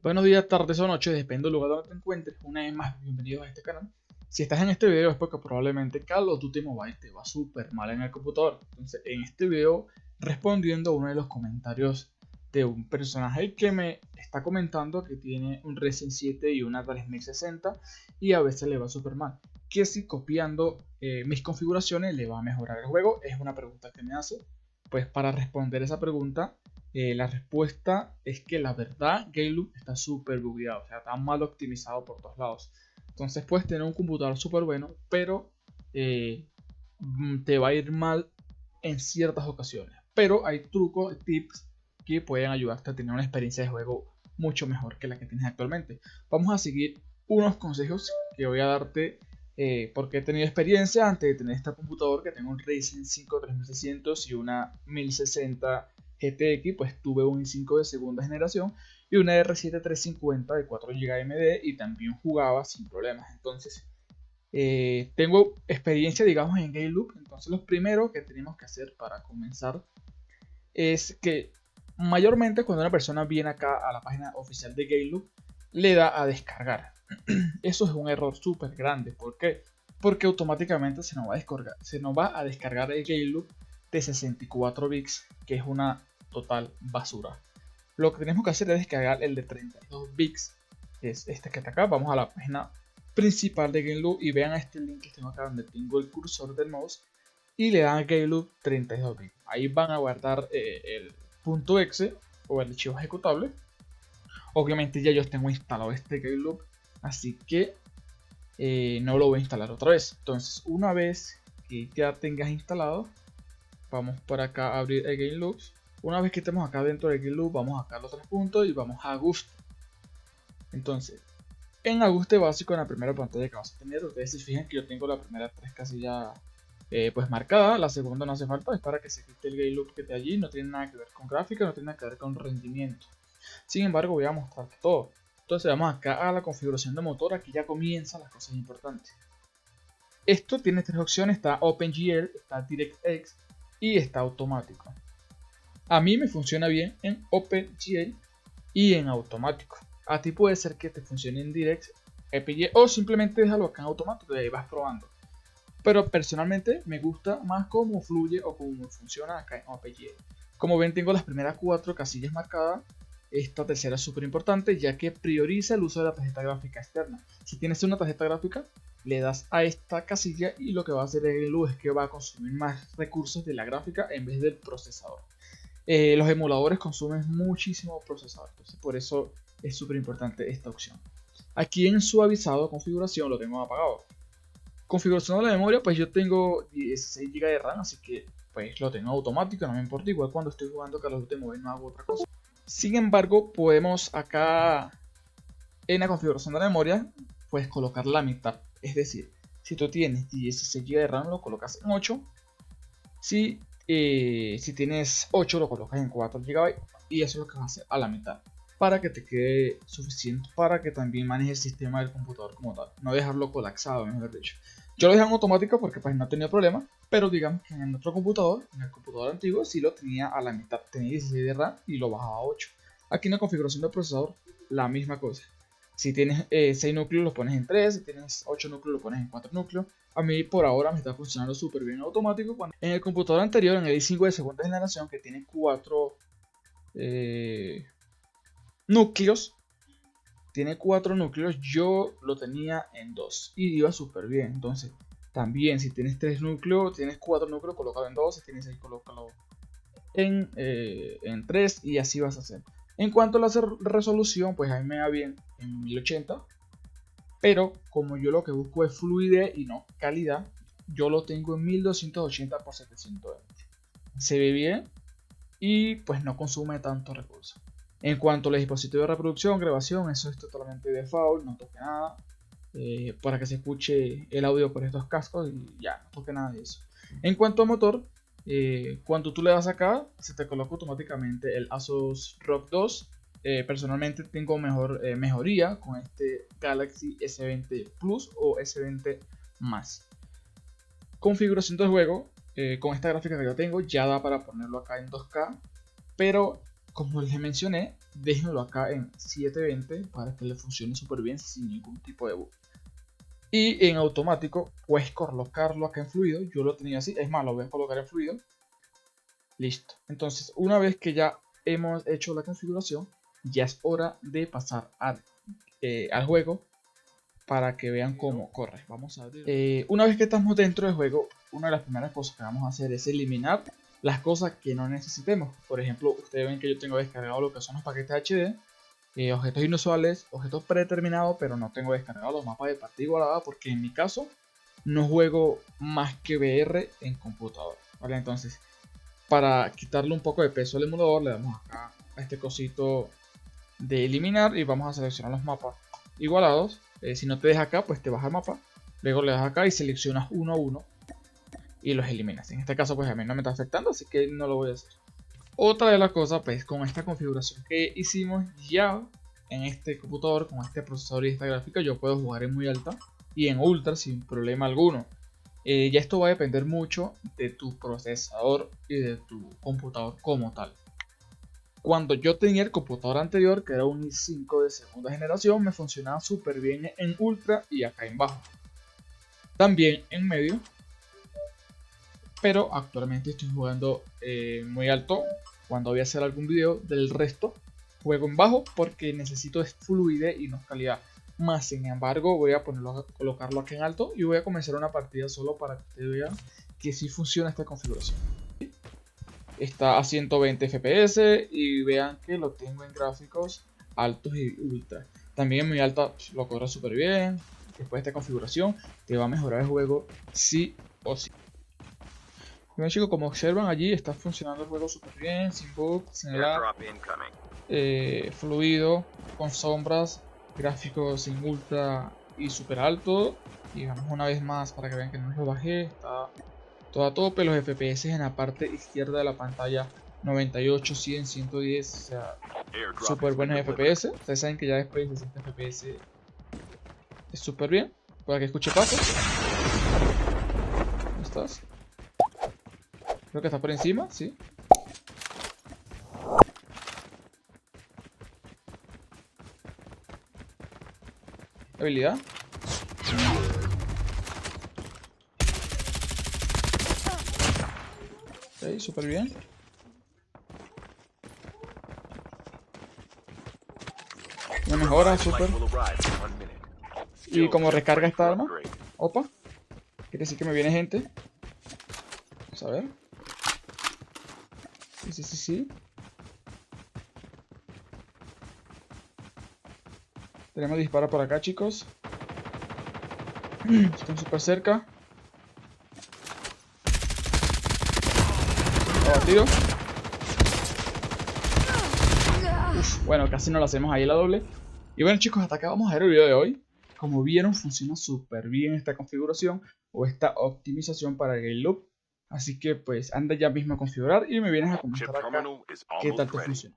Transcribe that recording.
Buenos días, tardes o noches, depende del lugar donde te encuentres. Una vez más, bienvenidos a este canal. Si estás en este video es porque probablemente Call of Duty Mobile te va súper mal en el computador. Entonces, en este video, respondiendo a uno de los comentarios de un personaje que me está comentando que tiene un Ryzen 7 y una 3060 y a veces le va súper mal. Que si copiando mis configuraciones le va a mejorar el juego, es una pregunta que me hace. Pues para responder esa pregunta la respuesta es que la verdad, Gayloop está súper bugueado, o sea, está mal optimizado por todos lados. Entonces puedes tener un computador súper bueno, pero eh, te va a ir mal en ciertas ocasiones. Pero hay trucos, tips que pueden ayudarte a tener una experiencia de juego mucho mejor que la que tienes actualmente. Vamos a seguir unos consejos que voy a darte porque he tenido experiencia antes de tener este computador que tengo un Ryzen 5 3600 y una 1060 GTX, pues tuve un i5 de segunda generación y una R7 350 de 4 GB AMD y también jugaba sin problemas. Entonces, tengo experiencia, digamos, en Gayloop. Entonces, lo primero que tenemos que hacer para comenzar es que mayormente cuando una persona viene acá a la página oficial de Gayloop, le da a descargar. Eso es un error súper grande. ¿Por qué? Porque automáticamente se nos va a descargar el Gayloop de 64 bits, que es una total basura. Lo que tenemos que hacer es descargar el de 32 bits, que es este que está acá. Vamos a la página principal de Gayloop y vean este link que tengo acá donde tengo el cursor del mouse y le dan a Gayloop 32 bits. Ahí van a guardar el .exe o el archivo ejecutable. Obviamente ya yo tengo instalado este Gayloop, así que no lo voy a instalar otra vez. Entonces, una vez que ya tengas instalado, vamos por acá a abrir el Gayloop. Una vez que estemos acá dentro del Gayloop, vamos acá a los tres puntos y vamos a ajuste. Entonces, en ajuste básico, en la primera pantalla que vas a tener, ustedes se fijan que yo tengo la primera tres casillas pues marcada, la segunda no hace falta, es para que se quite el Gayloop que está allí, no tiene nada que ver con gráfica, no tiene nada que ver con rendimiento. Sin embargo, voy a mostrar todo. Entonces vamos acá a la configuración de motor, aquí ya comienzan las cosas importantes. Esto tiene tres opciones, está OpenGL, está DirectX y está automático. A mí me funciona bien en OpenGL y en automático. A ti puede ser que te funcione en Direct, OpenGL o simplemente déjalo acá en automático y ahí vas probando. Pero personalmente me gusta más cómo fluye o cómo funciona acá en OpenGL. Como ven, tengo las primeras cuatro casillas marcadas. Esta tercera es súper importante ya que prioriza el uso de la tarjeta gráfica externa. Si tienes una tarjeta gráfica, le das a esta casilla y lo que va a hacer el GLU es que va a consumir más recursos de la gráfica en vez del procesador. Los emuladores consumen muchísimo procesador, entonces por eso es súper importante esta opción. Aquí en suavizado configuración lo tengo apagado. Configuración de la memoria, pues yo tengo 16 GB de RAM, así que pues lo tengo automático, no me importa, igual cuando estoy jugando Call of Duty Mobile no hago otra cosa. Sin embargo, podemos acá en la configuración de la memoria, puedes colocar la mitad, es decir, si tú tienes 16 GB de RAM lo colocas en 8, si tienes 8 lo colocas en 4 GB y eso es lo que vas a hacer a la mitad para que te quede suficiente para que también maneje el sistema del computador como tal, no dejarlo colapsado, mejor dicho. Yo lo dejé en automático porque pues no tenía problema, pero digamos que en el otro computador, en el computador antiguo, sí lo tenía a la mitad, tenía 16 de RAM y lo bajaba a 8. Aquí en la configuración del procesador, la misma cosa. Si tienes 6 núcleos, los pones en 3, si tienes 8 núcleos, lo pones en 4 núcleos. A mí por ahora me está funcionando súper bien automático. En el computador anterior, en el i5 de segunda generación, que tiene 4 núcleos, yo lo tenía en 2 y iba súper bien. Entonces, también si tienes 3 núcleos, tienes 4 núcleos, colocado en 2, si tienes 6, colócalo en 3 y así vas a hacer. En cuanto a la resolución, pues a mí me va bien en 1080, pero como yo lo que busco es fluidez y no calidad, yo lo tengo en 1280 x 720. Se ve bien y pues no consume tanto recursos. En cuanto al dispositivo de reproducción, grabación, eso es totalmente default, no toque nada. Para que se escuche el audio por estos cascos y ya, no toque nada de eso. En cuanto a motor, cuando tú le das acá, se te coloca automáticamente el Asus ROG 2. Personalmente tengo mejoría con este Galaxy S20 Plus o S20 más. Configuración del juego, con esta gráfica que yo tengo, ya da para ponerlo acá en 2K, pero como les mencioné, déjenlo acá en 720 para que le funcione súper bien sin ningún tipo de bug. Y en automático puedes colocarlo acá en fluido. Yo lo tenía así, es más, lo voy a colocar en fluido. Listo. Entonces, una vez que ya hemos hecho la configuración, ya es hora de pasar al juego para que vean cómo corre. Vamos a ver. Una vez que estamos dentro del juego, una de las primeras cosas que vamos a hacer es eliminar las cosas que no necesitemos. Por ejemplo, ustedes ven que yo tengo descargado lo que son los paquetes HD, objetos inusuales, objetos predeterminados, pero no tengo descargado los mapas de partida igualada porque en mi caso no juego más que VR en computador. ¿Vale? Entonces, para quitarle un poco de peso al emulador, le damos acá a este cosito de eliminar y vamos a seleccionar los mapas igualados. Si no te deja acá, pues te vas al mapa, luego le das acá y seleccionas uno a uno y los eliminas. En este caso, pues a mí no me está afectando, así que no lo voy a hacer. Otra de las cosas, pues con esta configuración que hicimos ya en este computador, con este procesador y esta gráfica, yo puedo jugar en muy alta y en ultra sin problema alguno. Ya esto va a depender mucho de tu procesador y de tu computador como tal. Cuando yo tenía el computador anterior, que era un i5 de segunda generación, me funcionaba súper bien en ultra y acá en bajo. También en medio, pero actualmente estoy jugando muy alto. Cuando voy a hacer algún video del resto, juego en bajo porque necesito fluidez y no calidad. Más sin embargo, voy a colocarlo aquí en alto y voy a comenzar una partida solo para que ustedes vean que sí funciona esta configuración. Está a 120 FPS y vean que lo tengo en gráficos altos y ultra. También en muy alta lo corre súper bien. Después de esta configuración te va a mejorar el juego sí o sí. Bueno chicos, como observan allí está funcionando el juego súper bien, sin bug, sin lag, fluido, con sombras, gráficos sin ultra y súper alto. Y vamos una vez más para que vean que no lo bajé, está todo a tope, los FPS en la parte izquierda de la pantalla 98, 100, 110, o sea, súper buenos FPS. Ustedes saben que ya después de 60 FPS es súper bien. Para que escuche pasos. ¿Dónde estás? Creo que está por encima, sí. Habilidad. Ok, súper bien. Me mejora, súper. Y como recarga esta arma. Opa. Quiere decir que me viene gente. Vamos a ver. Sí. Tenemos disparo por acá, chicos. Están súper cerca. Abatido. Uf, bueno, casi no lo hacemos ahí la doble. Y bueno chicos, hasta acá vamos a ver el video de hoy. Como vieron, funciona súper bien esta configuración o esta optimización para el Game Loop. Así que pues anda ya mismo a configurar y me vienes a comentar acá qué tal te funciona.